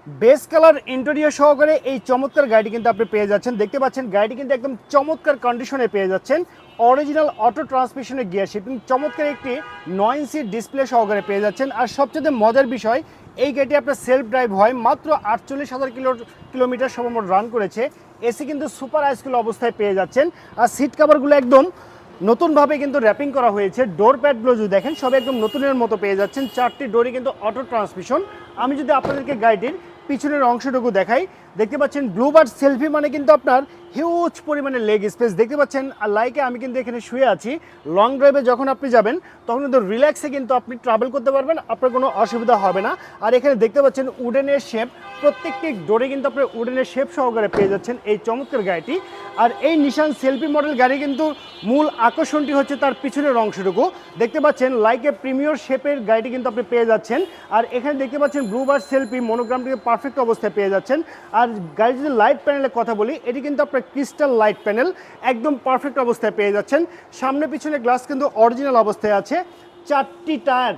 Base colour interior সহকারে এই চমৎকার গাড়িটি কিন্তু আপনি পেয়ে যাচ্ছেন। দেখতে পাচ্ছেন গাড়িটি কিন্তু একদম চমৎকার কন্ডিশনে পেয়ে যাচ্ছেন। অরিজিনাল অটো ট্রান্সমিশনের গিয়ার শিফটিং, চমৎকার একটি 9 ইঞ্চি ডিসপ্লে সহকারে পেয়ে যাচ্ছেন। আর সবচেয়ে মজার বিষয়, এই গাড়িটি আপনার সেলফ ড্রাইভ হয়, মাত্র 48,000 কিলোমিটার সর্বমোট রান করেছে। এসি কিন্তু সুপার হাইস্কুল অবস্থায় পেয়ে যাচ্ছেন। আর সিট কাভারগুলো একদম নতুনভাবে কিন্তু র্যাপিং করা হয়েছে। ডোর প্যাডগুলো যদি দেখেন সব একদম নতুনের মতো পেয়ে যাচ্ছেন। চারটি ডোরই কিন্তু অটো ট্রান্সমিশন। আমি যদি আপনাদেরকে গাড়িটির পিছনের অংশটুকু দেখাই, দেখতে পাচ্ছেন ব্লুবার্ড সেলফি মানে কিন্তু আপনার হিউজ পরিমাণে লেগ স্পেস দেখতে পাচ্ছেন। আর লাইকে আমি কিন্তু এখানে শুয়ে আছি, লং ড্রাইভে যখন আপনি যাবেন তখন কিন্তু রিল্যাক্সে কিন্তু আপনি ট্রাভেল করতে পারবেন, আপনার কোনো অসুবিধা হবে না। আর এখানে দেখতে পাচ্ছেন উডেনের শেপ, প্রত্যেকটি ডোরে কিন্তু আপনি উডেনের শেপ সহকারে পেয়ে যাচ্ছেন এই চমৎকার গাড়িটি। আর এই নিশান সেলফি মডেল গাড়ি কিন্তু মূল আকর্ষণটি হচ্ছে তার পিছনের অংশটুকু। দেখতে পাচ্ছেন লাইকে প্রিমিয়র শেপের গাড়িটি কিন্তু আপনি পেয়ে যাচ্ছেন। আর এখানে দেখতে পাচ্ছেন ব্লুবার্ড সেলফি মনোগ্রামটিকে পারফেক্ট অবস্থায় পেয়ে যাচ্ছেন। আর গাড়ি যদি লাইট প্যানেলের কথা বলি, এটি কিন্তু আপনার ক্রিস্টাল লাইট প্যানেল, একদম পারফেক্ট অবস্থায় পেয়ে যাচ্ছেন। সামনে পিছনে গ্লাস কিন্তু অরিজিনাল অবস্থায় আছে। চারটি টায়ার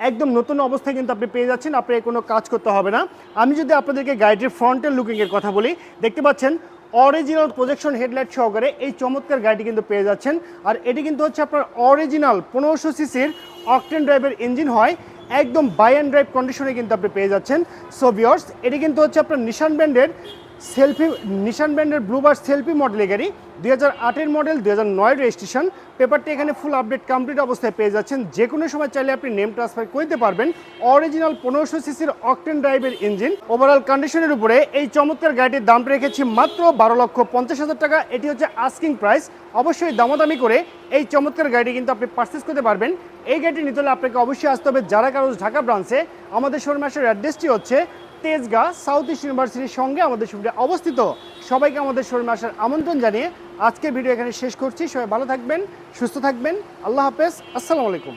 একদম নতুন অবস্থায় কিন্তু আপনি পেয়ে যাচ্ছেন, আপনার কোনো কাজ করতে হবে না। আমি যদি আপনাদেরকে গাড়িটির ফ্রন্টের লুকিংয়ের কথা বলি, দেখতে পাচ্ছেন অরিজিনাল প্রজেকশন হেডলাইট সহকারে এই চমৎকার গাড়িটি কিন্তু পেয়ে যাচ্ছেন। আর এটি কিন্তু হচ্ছে আপনার অরিজিনাল 1500 সিসির অকটেন ড্রাইভের ইঞ্জিন হয়, একদম বাই অ্যান্ড ড্রাইভ কন্ডিশনে কিন্তু আপনি পেয়ে যাচ্ছেন। সো ভিউয়ার্স, এটি কিন্তু হচ্ছে আপনার নিশান ব্র্যান্ডের ব্লুবার্ড সেলফি মডেলের গাড়ি, 2008-এর মডেল, 2009 রেজিস্ট্রেশন। পেপারটি এখানে ফুল আপডেট কমপ্লিট অবস্থায় পেয়ে যাচ্ছেন। যে কোনো সময় চাইলে আপনি নেম ট্রান্সফার করতে পারবেন। অরিজিনাল 1500 সিসির অকটেন ড্রাইভের ইঞ্জিন, ওভারঅল কন্ডিশনের উপরে এই চমৎকার গাড়িটির দাম রেখেছি মাত্র 12,50,000 টাকা। এটি হচ্ছে আস্কিং প্রাইস। অবশ্যই দামাদামি করে এই চমৎকার গাড়িটি কিন্তু আপনি পারচেস করতে পারবেন। এই গাড়িটি নিতে হলে আপনাকে অবশ্যই আসতে হবে যারা কারো ঢাকা ব্রাঞ্চে। আমাদের শোরুম আসার অ্যাড্রেসটি হচ্ছে তেজগাঁ সাউথ ইস্ট ইউনিভার্সিটির সঙ্গে আমাদের শোরুমটি অবস্থিত। সবাইকে আমাদের শোরুমে আসার আমন্ত্রণ জানিয়ে আজকের ভিডিও এখানে শেষ করছি। সবাই ভালো থাকবেন, সুস্থ থাকবেন। আল্লাহ হাফেজ, আসসালামু আলাইকুম।